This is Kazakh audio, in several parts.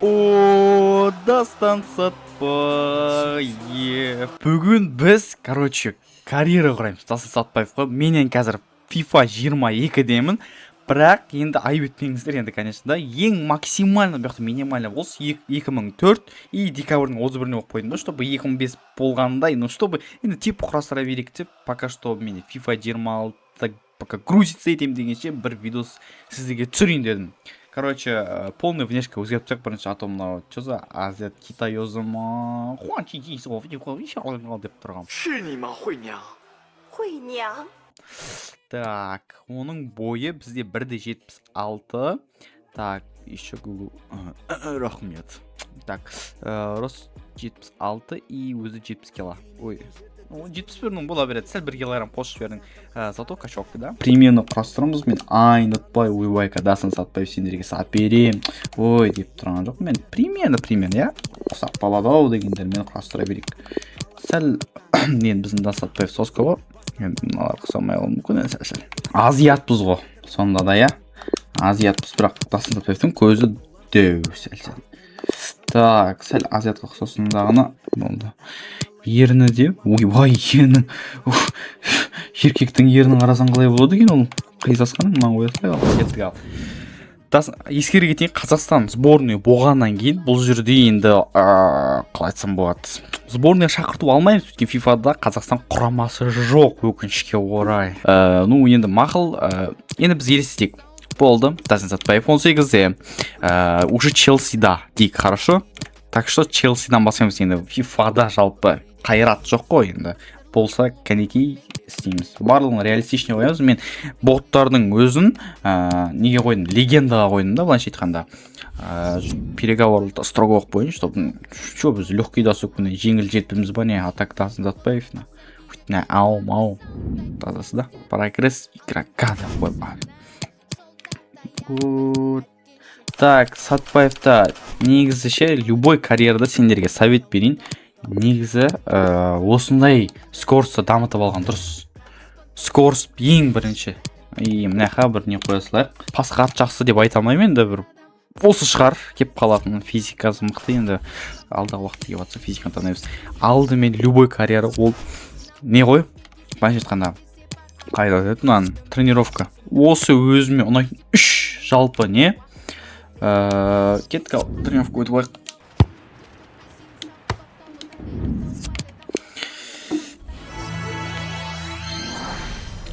О, Дастан Сатпаев. Бүгін біз, карьера құраймыз. Дастан Сатпаевқа. Менен қазір FIFA 22-демін. Бірақ енді айып өтпеңіздер енді, конечно, да. Ең максимально, бұяқты минимально болсы 2004 и декабрьдің 31-не оқып қойдым, да, чтобы 2005 болғандай, ну, чтобы енді тип құрастыра берейік деп, пока что мен FIFA 26 пока грузится етем дегенше бір видос сіздерге түсірейін дедім. Полный внешка өзгертсек бірінші атом мынау что за Азия Китай озыма деп тұрғам. Так, оның бойы бізде 1,76. Так, еще Google. Рахмет. Так, рост 76 и өзі 70 кило. Ой. 71 бола береді, сәл 1 килограмм қосып жібердің. Зато качовка, да? Примерно құрастырамыз. Мен ұнатпай, ойбай-ка, Дастан Сатпаев сендерге сат берем. Ой, деп тұрған жоқ. Мен примерно, я? Ұсақ баладау дегендермен құрастыра берейік. Сәл, енді біздің Дастан Сатпаев соска ғой. Енді мыналар қысамай алуым мүмкін, сәл. Азиатпыз ғой. Сонда да, я? Азиатпыз, бірақ Дастан Сатпаевтың көзі дөу, сәл. Так, сәл азиатқа ұқсасындағына болды. Еріні де, ойбай, ерінің, еркектің ерінің қарасан қалай болады екен ол? Қайзасқаны мұнан қоясылай ал, кеттік ал. Ескері кетейін, Қазақстан сборный болғаннан кейін бұл жерде енді қалай айтсам болады. Сборный шақырту алмаймыз, өткен FIFA-да Қазақстан құрамасы жоқ, өкінішке орай. Ну, енді мақыл, енді біз елестейік. Болды, Дастан Сатпаев 18-де, уже Челсида дейік, хорошо? Так что Челсидан басқамыз енді FIFA-да жалпы қайрат жоқ қой енді. Болса, кәнекей істейміз. Барлығын реалистичный қоямыз. Мен боттардың өзін неге қойдым? Легендаға қойдым да, былайша айтқанда. Переговорлы строго оқып қойын, чтобы біз легкий досугпен жеңіл жетпіміз ба не, атак Дастан Сатпаев. Ау. Тазасы да. Прогресс игрока деп қойып. Так, Сатпаевта негізі ше, любой карьерда сендерге совет берейін. Негізі осындай скорсты дамытып алған дұрыс. Скорс ең бірінші. Мынақа бір не қоя салайық. Пасқа ат жақсы деп айта алмаймын енді, бір осы шығар кеп қалатын. Физикасы мықты енді. Алдағы уақытта кеп атса физиканы танаймыз. Алдымен любой карьера ол не ғой? Былайша айтқанда қайда деді, тренировка. Осы өзіме ұнайтын 3 жалпы не? Кеттік ал, тренировка өтіп байық.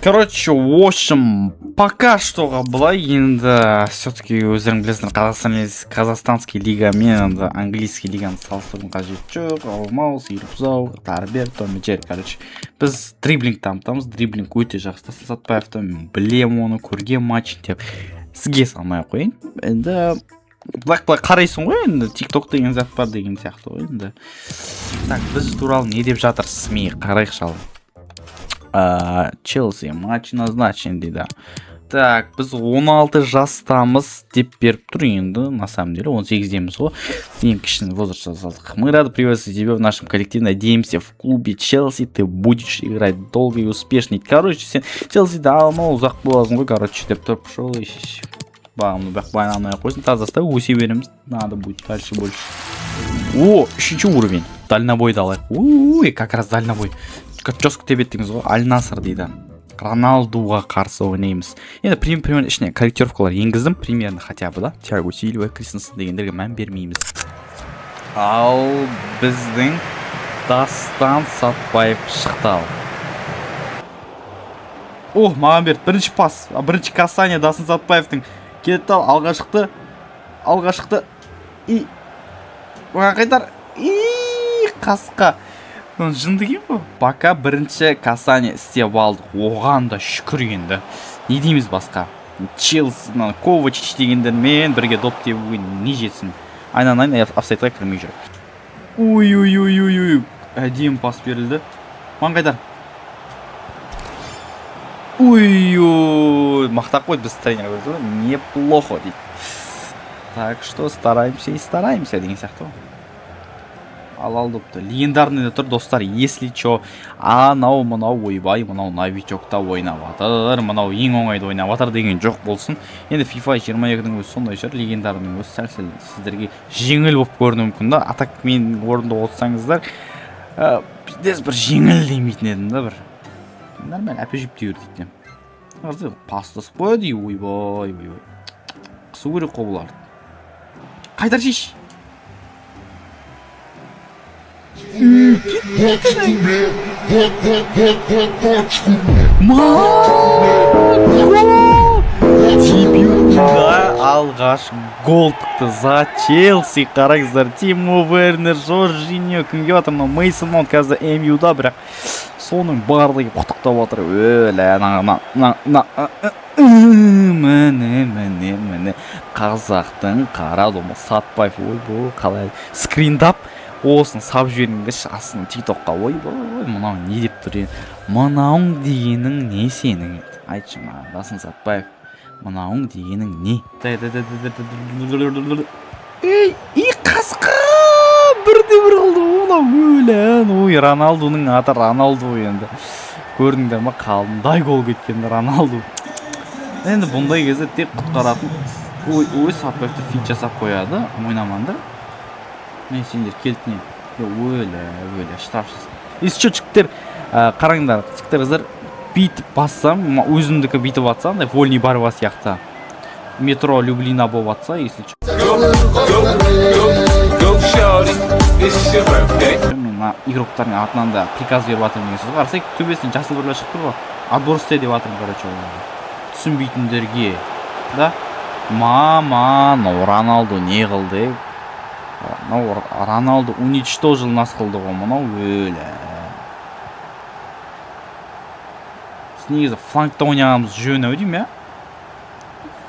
В общем, пока что былай енді все-таки өздерің білесіңдер, қазақстанский лига мен енді английский лиганы салыстырудың қажеті жоқ. Алмау, сүйріп-зау, тарбер, том-жер, біз дриблинг дамытамыз, дриблинг өте жақсы. Дастан Сатпаевты білем оны, көрген матч деп сізге салмай қойын. Енді былай қарайсың ғой, енді TikTok деген зат бар деген сияқты ғой енді. Так, біз туралы не деп жатырсыз, мей қарайық шалым. Челси матч назначен дейді. Так, біз 16 жастамыз деп беріп тұр енді, на самом деле 18-деміз ғой. Ең кішкене возраст жазалдық. Мы рады приветствовать тебя в нашем коллективе. Надеемся, в клубе Челси ты будешь играть долго и успешно. Сен Челсиді алмау ұзақ боласың ғой, деп тұрып шол ешеш. Бағымды бәк байланмай қойсын, тазаста өсе береміз. Надо будет дальше больше. О, 3-ші уровень. Дальнобойды алайық. Ой, как раз дальнобой. Жескі деп еттіңіз ғой, Аль-Наср дейді. Роналдуға қарсы ойнаймыз. Енді примерно ішіне корректировкалар енгіздім, примерно хотя бы, да? Тиаго Сильва, Кристенсен дегендерге мән бермейміз. Ал біздің Дастан Сатпаев шықты ал. О, маған берді, бірінші пас, бірінші касание Дастан Сатпаевтың. Кетті ал, алға шықты. И оған қайтар. И қасқа. Жындыген бұл. Пока бірінші касание істеп алдық. Оған да шүкір енді. Не дейміз басқа? Челси, Ковачич дегендермен бірге доп тебуге не жетсін. Айнан офсайдқа кірмей жүр. Ой. Әдем пас берілді. Маған қайтар. Ой. Мақтақ қойды біз тренер көрді. Неплохо дейді. Так что стараемся и стараемся деген сияқты ғой. ал допты. Легендарный тұр достар, если чо, анау мынау ойбай, мынау новичокта ойнап жатыр, мынау ең оңайды ойнап жатыр деген жоқ болсын. Енді FIFA 22-дің өзі сондай шығар, легендарның өзі сәл-сәл сіздерге жеңіл болып көрінуі мүмкін да. Атак мен орында отырсаңыздар, біз бір жеңіл демейтін едім да, бір нормально әпежіп те өрдейді. Арзы пастасып қойды, ойбай. Қысу керек қобыларды. Қайтар шеш. Дебютында алғаш гол тықты за Челси. Қараңыздар, Тимо Вернер, Жоржиньо, кімге батыр, Мейсон Маунт қазір MU-да, бірақ соның барлығы құттықтап отыр. Міне қазақтың қара домы Сатпаев. Ойбой, қалай скриндап осын сап жібергенше астына тиктокқа ойбой, мынау не деп тұр, мынауың дегенің не сенің? Айтшы маған, Дасын Сатпаев, мынауың дегенің не? Ей қасқа, бірде-бір қылды, мынау өлі. Роналдуның аты Роналду енді. Көрдіңдер ма, қалындай гол кеткенді Роналду. Енді бұндай кезде тек құтқаратын Сатпаевты фит жасап қояды, ойнамандар. Мен сендер келтіне өлі штрафшыз. Есі що чіктер, қараңдар, чіктеріңіздер бейтіп бассам, өзімдікі бейтіп атсам, вольный барба сияқты. Метро Люблина болып атса, если що. Мен игроктардың атынан да приказ беріп атырым деген сөз. Қарасай, төбесінен жасыл бірлі шықты ғой. Отборсте деп атырым, короче, түсінбейтіндерге. Да? Маман, Роналду не қылды? Роналду уничтожил нас қылды ғой, мынау өлі. Негізі флангта ойнағамыз жөн өдейм, я?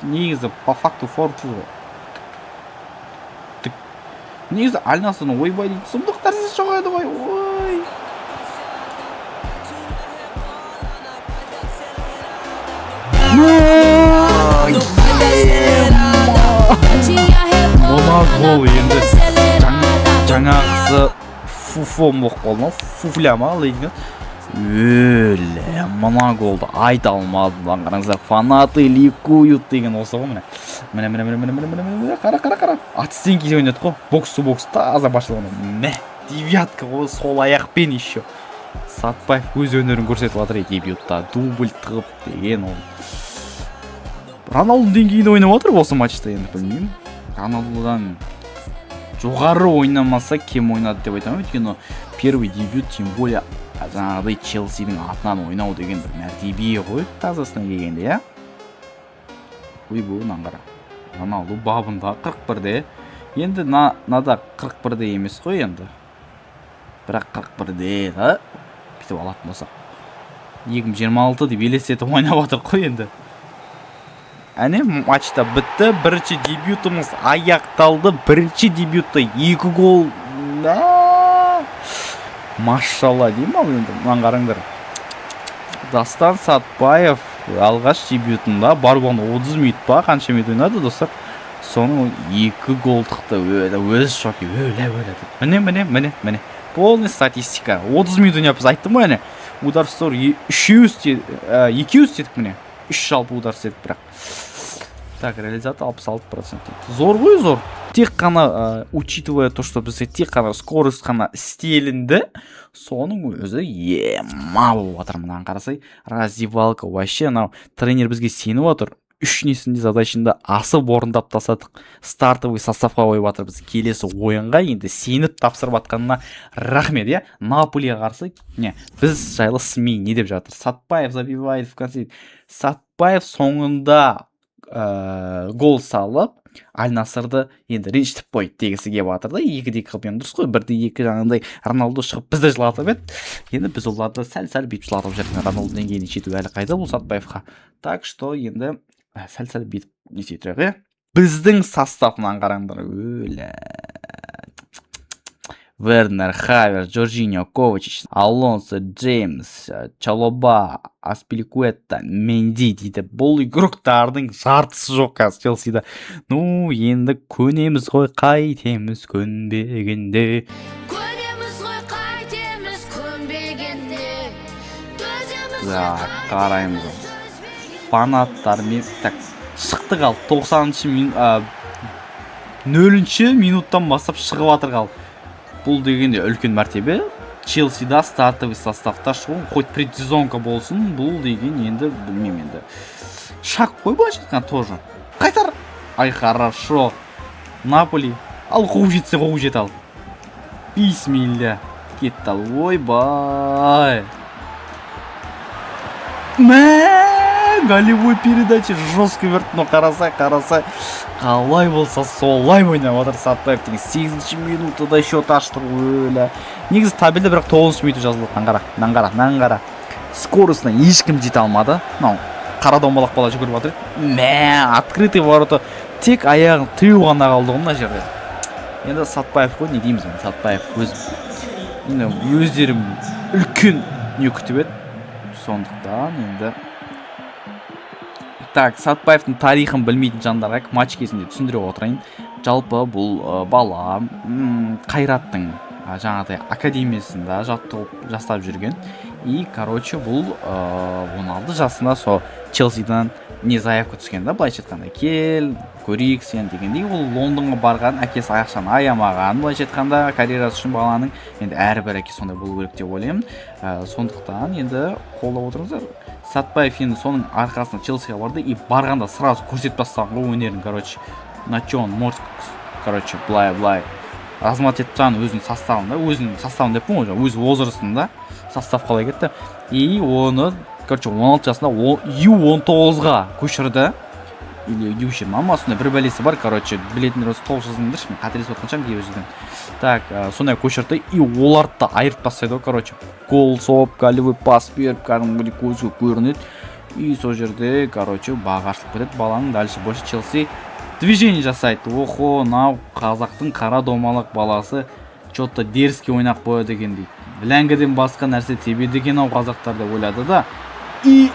Негізі по факту форпуз ғой. Негізі Аль-Насырның ойбай дейді, сұмдықтарсыз жоғайды ғой, ой. Мына гол енді жаңағысы фуфом боқ қолма, фуфляма алайын. Өлі, мына голды айта алмадым. Қараңыздар, фанаты ликуют деген осы ғой, міне. Қара. Атыстен кейсе ойнады ғой, бокс таза башылығына. Мә, девятка ғой, сол аяқпен еще. Сатпаев өз өнерін көрсетіп жатыр, дебютта дубль тығып деген ол. Роналду деңгейінде ойнап отыр осы матчта, енді білмеймін. Роналдудан жоғары ойнамаса кем ойнады деп айтамын, өйткені первый дебют, тем более жаңағыдай Челсидің атынан ойнау деген бір мәртебе ғой, тазасына келгенде, я? Ойбой, наңғара. Роналду бабында 41-де. Енді нада 41-де емес қой енді. Бірақ 41-де, да? Бітіп алатын болса. 2026 деп елестетіп ойнап отыр қой енді. Әне матчта бітті, бірінші дебютымыз аяқталды, бірінші дебютта 2 гол. Машалла дейм ал енді, мұнан қараңдар. Дастан Сатпаев алғаш дебютында барбон 30 минут па, қанша минут ойнады достар. Соның 2 гол тықты, өз шоки, міне. Полный статистика. 30 минут ойнап біз айттым ғой, әне. Удар стор 200 дедік міне. 3 жалпы удар істедік бірақ. Так, реализация 66%. Зор ғой, зор. Тек қана, учитывая то, что бізде тек қана скорость қана істелінді, соның өзі ема болып атыр. Мынаған қарасай, раздевалка. Вообще, тренер бізге сеніп отыр. 3 несінде задачында асып орындап тасадық. Стартовый составқа қойып атыр біз келесі ойынға, енді сеніп тапсырып атқанына рахмет, я? Наполиға қарсы, біз жайлы СМИ не деп жатыр? Сатпаев забивает в конце. Сатпаев соңында гол салып, Аль-Насырды енді ренжітіп қойды дегісі кеп жатыр да, 2-де қылып дұрыс қой, 1-де 2 жаңағындай Роналду шығып бізді жылатып еді. Енді біз оларды сәл-сәл бейтіп жылатып жүрген, Роналду деңгейіне жету әлі қайда бұл Сатпаевқа. Так что енді сәл-сәл бейтіп не етірек, біздің составынан қараңдар, өлі. Вернер, Хаверс, Жоржиньо, Ковачич, Алонсо, Джеймс, Чалоба, Аспиликуэта, Менди дейді. Бұл игроктардың жартысы жоқ қазір Челсида. Ну, енді көнеміз ғой, қайтеміз көнбегенде. Так, қараймыз. Фанаттармен так шықты қал. 0-ші минуттан бастап шығып атыр қал. Бұл дегенде үлкен мәртебе. Челсида стартовый составта шығу, хоть предсезонка болсын, бұл деген енді білмеймін енді. Шақ қой былайша айтқан тоже. Қайтар. Ай, хорошо. Наполи. Ал қуып жетсе қуып жет ал. Бисмилля. Кетті ал. Ойбай. Голевой передача жестко верт, но қарасай. Қалай болса солай ойнап отыр Сатпаевтың 8-ші минутада счет аштыр өлі. Негізі табелде бірақ 9-ші минут жазылды. Наңғара. Скоростына ешкім жете алмады. Қара домалақ бала жүгіріп отыр. Открытый ворота. Тек аяғын тыю ғана қалды ғой мына жерде. Енді Сатпаев қой, не дейміз мен? Сатпаев өздерім үлкен не күтіп еді. Сондықтан енді так, Сатпаевтың тарихын білмейтін жандарға матч кезінде түсіндіре отырайын. Жалпы бұл бала Қайраттың жаңағыдай академиясында жаттығып жастап жүрген. И, короче, бұл 16 жасында со Челсидан не заявка түскен да, былайша айтқанда. Кел, көрейік сен дегендей. Ол Лондонға барған, әкесі аяқшан аямаған. Былайша айтқанда карьерасы үшін баланың енді әрбір әке сондай болу керек деп ойлаймын. Сондықтан енді қолдап отырыңыздар. Сатпаев енді соның арқасында Челсиға барды и барғанда сразу көрсетіп бастаған ғой өнерін, короче. На чё он может, короче, былай размат етіп тұрған өзінің составын деп ғой, өз возрастында состав қалай кетті. И оны, короче, 16 жасында U19-ға көшірді. Или U20, сондай бір бәлесі бар, короче, білетіндер осы 9 жазындыршы, мен қателесіп отқан кейбір жерден. Так, сондай көшірді, и оларды да айырып тастайды ғой, короче. Гол соғып, голевой пас беріп, кәдімгідей көзге көрінеді. И сол жерде, короче, баға ашылып кетеді. Баланың дальше больше Челси движение жасайды. Охо, нау қазақтың қара домалақ баласы что-то дерзкий ойнақ қояды екен дейді. Ләңгіден басқа нәрсе тебеді екен ау қазақтар деп ойлады да. И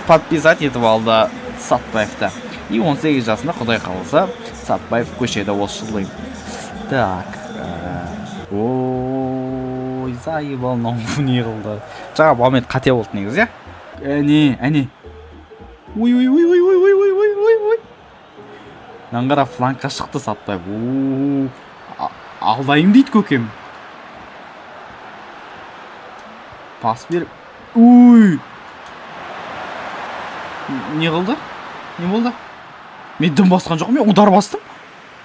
подписать етіп алды Сатпаевты. И 18 жасында құдай қаласа Сатпаев көшеді осы жылы. Так. Ой, заебал, не қылды. Жаңа балмен қате болды негіз, иә? Әне. Ой. Наңғара флангқа шықты Сатпаев. Алдайым дейді көкем. Пас беріп. Ой. Не қылды? Не болды? Мен дым басқан жоқ, мен удар бастым.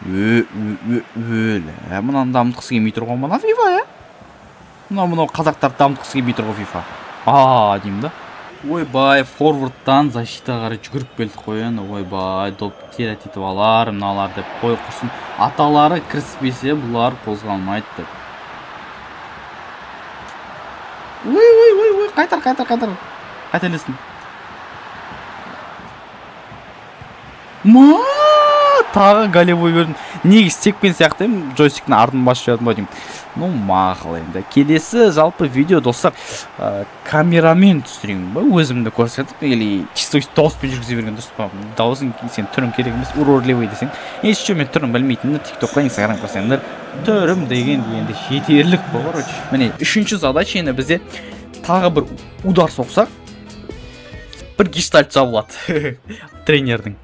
Мұнан дамытқысы келмей тұр ғой мына FIFA, иә? Мынау қазақтар дамытқысы келмей тұр ғой FIFA. Деймін да. Ойбай, форвардтан защитаға қарай жүгіріп келдік қой енді. Ойбай, доп терет етіп алар, мыналар деп қой құрсын. Аталары кіріспесе бұлар қозғалмайды деп. Ой, қайтар. Қателесін. Тағы голевой бердім. Негіз текпен сияқты джойстиктің артын басып жатым ба деймін. Мақыл енді. Келесі жалпы видео достар камерамен түсірейін ба, өзімді көрсетіп, или чисто дауыспен жүргізе берген дұрыс па? Дауысың сен түрің керек емес, уродливый десең. Ешше мен түрін білмейтінді TikTok'қа, Instagram көрсеңдер, түрім деген енді жетерлік бұл, короче. Міне, үшінші задача енді бізде тағы бір удар соқсақ, бір гештальт жабылады тренердің.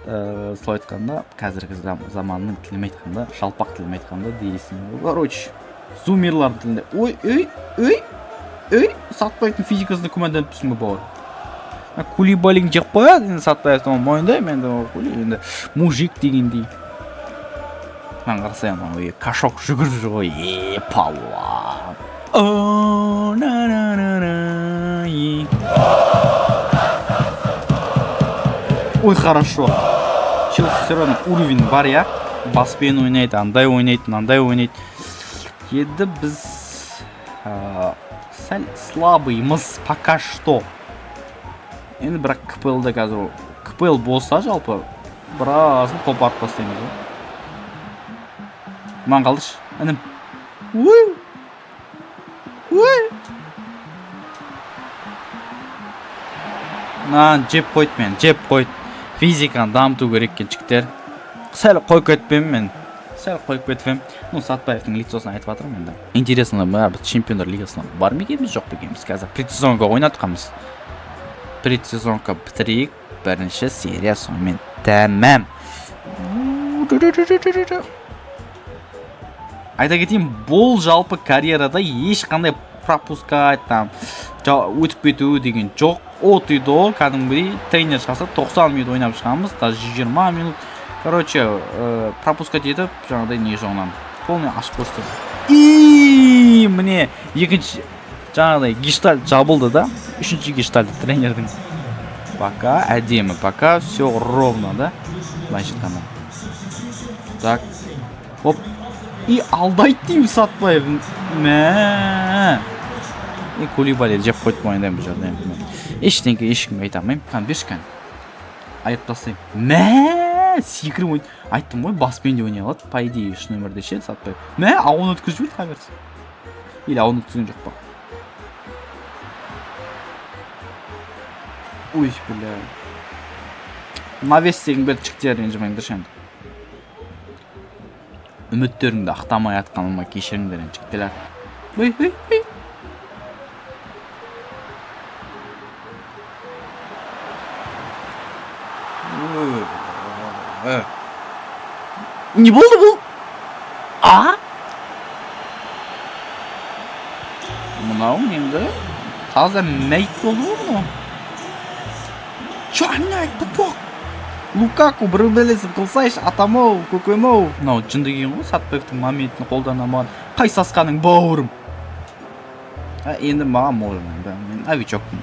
Солай айтқанда, қазіргі заманның тіліме айтқанда, жалпақ тіліме айтқанда дейсің. Короче, зумерлар тілінде. Ой, Сатпаевтың физикасында күмәнданып түсің бе бауыр? Кулибалин жеп қояды, енді Сатпаевтың мойындаймын, енді мужик дегендей. Мен қарасай, кашок жүгіріп жүр ғой, палуан. Ой, хорошо. Челси все равно уровень бар, я. Баспен ойнайды, андай ойнайды. Енді біз сәл слабыймыз пока что. Енді бірақ КПЛ-да қазір КПЛ болса жалпы біразын қопарып бастаймыз. Ман қалдыш, інім. Жеп қойды. Физиканы дамыту керек кеншіктер. Сәл қой көтпен мен. сәл қойып кетіп едім. Ну, Сатпаевтың лицосын айтып жатырмын енді. Интересно, біз чемпиондар лигасына бар ма екенбіз, жоқ па екенбіз? Қазір предсезонка ойнатқанбыз. Предсезонка бітірейік, бірінші серия сонымен тәмам. Айта кетейін, бұл жалпы карьерада ешқандай пропуска, там өтіп кету деген жоқ. От үйді кәдімгідей тренер шақырса 90 минут ойнап шығамыз, даже 20 минут. Короче, пропуска етіп, жаңағыдай не жоғынан полный ашып көрсетті. И міне екінші жаңағыдай гештальт жабылды да, үшінші гештальт тренердің. Пока әдемі, пока все ровно, да? Былайша айтқанда. Так. Оп. И алдайды деймін Сатпаев. Мә. И Кулибали жеп қойды мойындаймын бұл жерде. Ештеңке ешкімге айта алмаймын. Қан берші айып тастаймын. Мә, секіріп ойнайды. Айттым ғой, баспен де ойнай алады. По идее, үш нөмірде ше Сатпаев. Мә, ауын өткізіп жіберді қаберсі. Или ауын өткізген жоқ па. Ой, бля. Навес деген бәді жігіттерін жымайыңдар шәнді. Үміттеріңді ақтамай атқаныма кешіріңдер жігіттелер. Ой. Не болды бұл? А? Мынау енді таза мәйт болды бұл? Чо, айнай, пупок? Лукаку бір белесін қылсайш, атамау, көкемау. Мынау жынды кейін ғой, Сатпаевтың моментін қолданамаған. Қай сасқаның бауырым? Енді маған можем, мен авичокпын.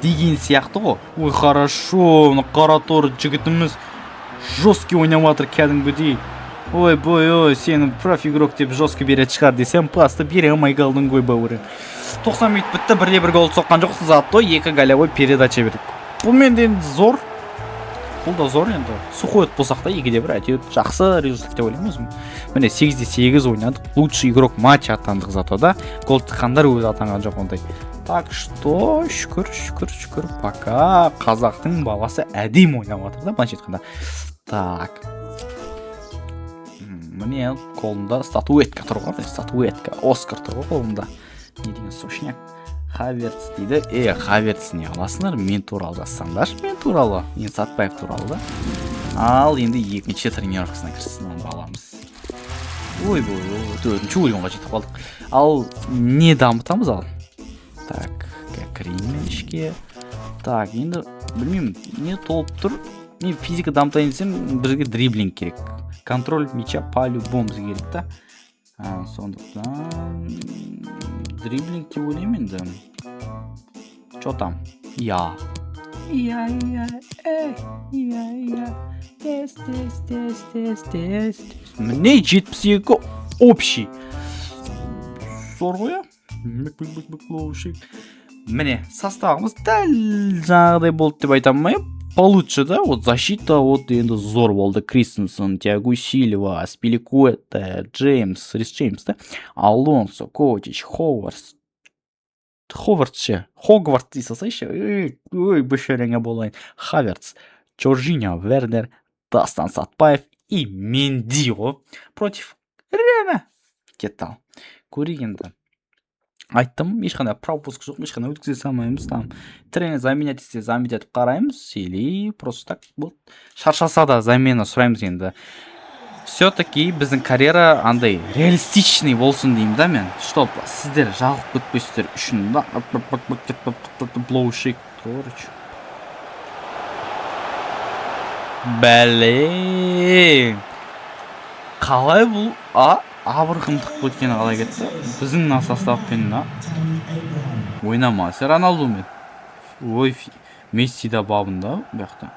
Деген сияқты ғой. Ой, хорошо, қара торы жігітіміз жесткий ойнаматыр кәдімгідей. Ой, сені проф игрок деп жесткий берет шығар десем, пасты бере алмай қалдың ғой бауырым. 90 минут бітті, бірде-бір гол соққан жоқсыз, зато екі голевой передача бердік. Бұл менден зор. Бұл да зор енді. Сухой болсақ та екіде бір әйтеуір жақсы результат деп ойлаймын өзім. Міне 8-8 ойнадық. Лучший игрок матча атандық зато да. Гол тыққандар өзі атанған жоқ ондай. Так что, шүкір, пока қазақтың баласы әдем ойнап жатыр да, былайша айтқанда. Так. Міне қолында статуэтка тұр ғой, статуэтка, Оскар тұр ғой қолында. Не деген сошняк. Хаверц дейді. Хаверц не аласыңдар? Мен туралы жазсаңдаршы, мен туралы. Мен Сатпаев туралы да. Ал енді екінші тренировкасына кірсін баламыз. Ой, төртінші ойынға жетіп қалдық. Ал не дамытамыз ал? Так, кірейін ішке. Так, енді білмеймін, не толып тұр. Мен физика дамытайын десем, бізге дриблинг керек. Контроль мяча по-любому керек та. Сондықтан дриблинг деп ойлаймын енді. Чо там? Я. Тест. Міне 72 общий. Зор ғой, Міне, составымыз дәл жаңағыдай болды деп айта алмайым. Получше, да? Вот защита вот енді зор болды. Кристенсен, Тиаго Сильва, Аспиликуэта, Джеймс, Рис Джеймс, да? Алонсо, Котич, Ховард дейсі сайшы. Ой, бөшереңе болайын. Хаверц, Чоржиньо, Вернер, Дастан Сатпаев и Менди ғой. Против Реме. Кеттал. Көрейік енді. Айттым, ешқандай пропуск жоқ, ешқандай өткізе салмаймыз. Там тренер заменять етсе заменять етіп қараймыз, или просто так болды. Шаршаса да замена сұраймыз енді. Все-таки біздің карьера андай реалистичный болсын деймін да мен. Чтоб сіздер жалғып көтпесіздер үшін да. Блоушик. Бәле. Қалай бұл? Абырқымдық өткені қалай кетті? Біздің составпен ойнамасы Роналдумен. Ой, Месси да бабында бұяқта.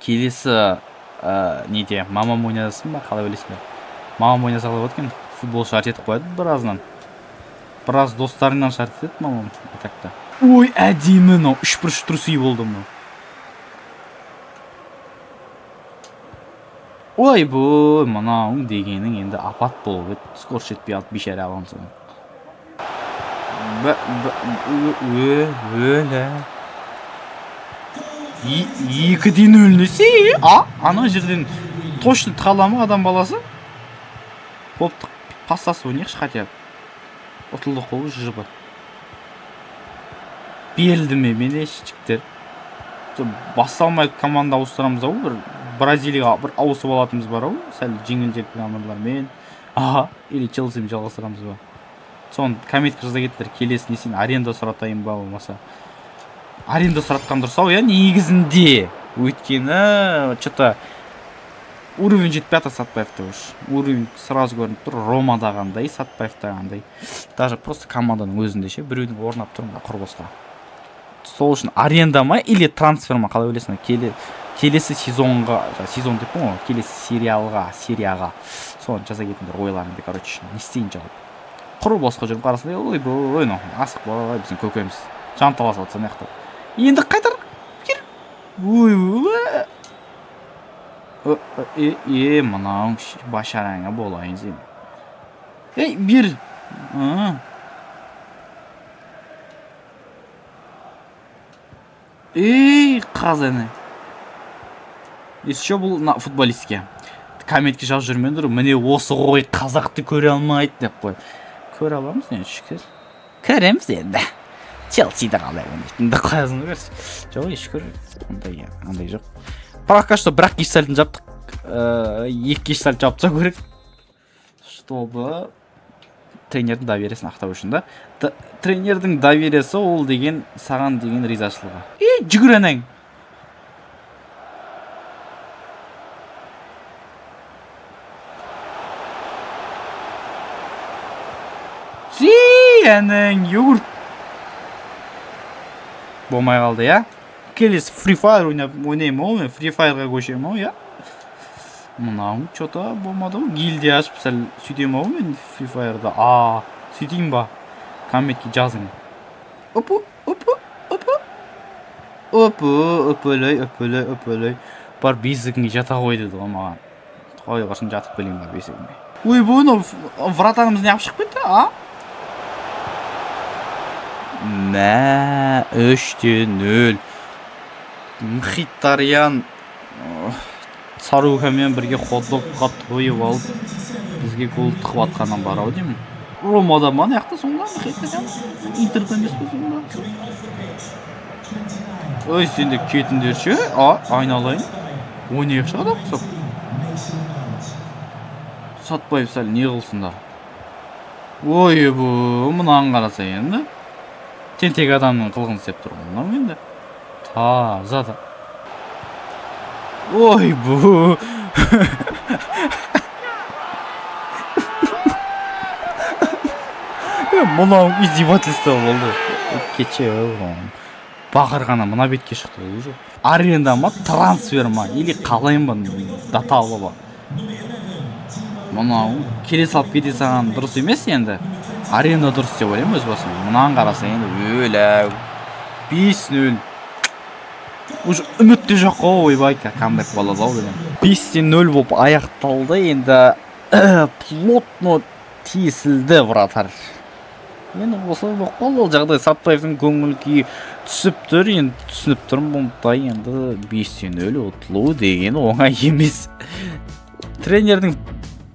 Келесі неде, мамам ойнасын ба, қалай білесің бе? Мамам ойнаса қалай өткен, футбол шарт етіп қояды біразынан. Біраз достарыңнан шарт етеді мамам. Ой, әдемі, 3-1 трусый болды мұны. Ой, бұл, мұнауың дегенің енді апат болып, скор жетпей алып бешәрі алғансың. Екіден өлінесе, ана жерден точно тықала ма адам баласы? Болыпты, пастасы ойнайықшы хотя бы. Ұтылды қолы жыбы. Берілді ме менешчіктер? Басталмай команда ауыстырамыз ау, бір Бразилияға бір ауысып алатымыз бар ау, сәл жеңіл-желпі командалармен. Или Челсимен жалғастырамыз ба. Соны комментке жаза кеттілер, келесі не сен аренда сұратайын ба болмаса. Аренда сұратқан дұрыс ау, негізінде. Өйткені, что-то уровень жетпей Сатпаевта уж. Уровень сразу көрініп тұр, Ромадағандай, Сатпаевтағандай. Даже просто команданың өзінде ше, біреудің орнап тұрмын құрбосқа. Сол үшін аренда ма или трансфер ма, қалай ойлайсың? Келесі сезонға, сезон деп қой, келесі серияға. Соны жаза кетіңдер ойларыңды, короче, не істейін жалып. Құрбосқа жүріп қарасында, ой, асық бай, біздің көкеміз. Жанталасып атса неқтап. Енді қайтар кер. Мынау башараңа болайын сен. Бер. Қазаны. Еще бұл футболистке. Комментке жазып жүрмендір, міне осы ғой қазақты көре алмайды деп қой. Көре аламыз не шүкір. Көреміз енді. Челсиді қалай ойнайтынды қоязың көрсі. Жоқ, шүкір. Андай жоқ. Пока что бірақ кешталдың жаптық. Екі кешталды жапса көрек. Чтобы тренердің довересін ақтау үшін да. Тренердің довересі ол деген саған деген ризашылығы. Жүгір әнің. Әнің, югурт. Болмай қалды, Келесі Free Fire ойнайым ол, мен Free Fire'ға көшем ол, Мынау, что-то болмады ол. Гильдия ашып, сәл сөйтем ол, мен Free Fire'да. Сөйтейін ба? Комментке жазың. Өпілей. Бар бесігіңе жата қой деді ол маған. Қой қашын жатып білейін ба бесігіңе. Ой, бұны вратарымыз не шығып кетті, Мә, 3-0. Мхитариян Сарухамен бірге хот-догқа тойып алып, бізге гол тықып атқаннан бар ау деймін. Ромада ма, яқты соңға Мхитариян? Интерді емес пе соңға? Ой, сенде кетіндерші, айналайын. Ойнайықшы адам құсап. Сатпаев сәл не қылсындар. Ой, бұл, мұнан қараса енді. Тентек адамның қылғын істеп тұр. Мұнан енді. Таза. Ой, бұл. Мұнан издевательство болды. Кече, бақырғана мұна бетке шықты ол жоқ. Аренда ма, трансфер ма, или қалайын ба, даталы ба. Мұнау келе салып кете саған дұрыс емес енді. Аренда дұрыс деп ойлаймын өз басым. Мұнан қараса енді өләу. 5-0. Уже үмітте жоқ қой, ойбай, камбек болады ау деген. 5-0 болып аяқталды енді. Плотно тесілді вратар. Енді осылай болып қалды ол жағдай. Сатпаевтың көңіл күйі түсіп тұр, енді түсініп тұрмын бұндай енді 5-0 ұтылу деген оңай емес. Тренердің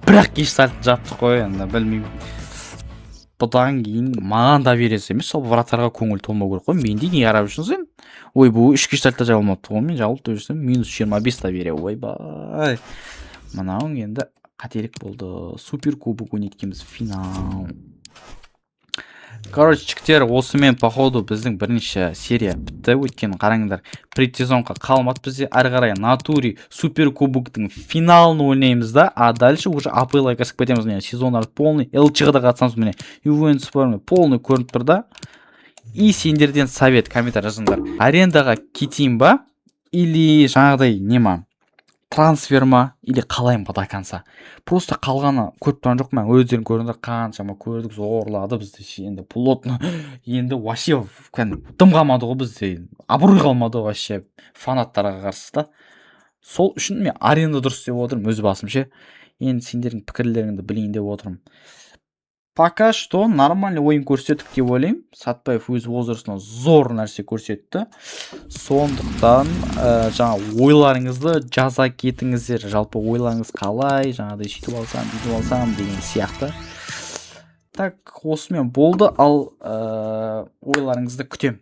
бірақ кеш салтын жапты қой, енді білмеймін. Бұдан кейін маған да бересі емес, сол вратарға көңіл толмау керек қой. Менде не қарап жүрсің сен? Ой, бұл 3 кеш салтта жабылмапты ғой, мен жабылып жүрсем -25 да бере. Ойбай. Мынауың енді қателік болды. Суперкубок ойнайткенбіз, финал. Короче, чіктер, осымен походу біздің бірінші серия бітті. Өйткені қараңдар, предсезонға қалмады бізде. Әрі қарай натури суперкубоктың финалын ойнаймыз да, а дальше уже АПЛ-ға кірісіп кетеміз. Сезондар полный, ЛЧ-ға қатысамыз, міне Ювентус бар, полный көрініп тұр да. И сендерден совет, комментарий жазыңдар. Арендаға кетейін ба или жаңағыдай нема? Трансфер ма или қалайын ба до конца. Просто қалғаны көріп тұрған жоқ мен. Өздерін көріңдер, қаншама көрдік, зорлады бізді. Енді плотно, енді вообще дым қалмады ғой бізде. Абырой қалмады вообще фанаттарға қарсы да. Сол үшін мен аренда дұрыс деп отырмын өз басым ше. Енді сендердің пікірлеріңді білейін деп отырмын. пока что нормальный ойын көрсеттік деп ойлаймын. Сатпаев өз возрастына зор нәрсе көрсетті. Сондықтан жаңа ойларыңызды жаза кетіңіздер. Жалпы ойларыңыз қалай, жаңағыдай сөйтіп алсам деген сияқты. Так, осымен болды. Ал ойларыңызды күтем.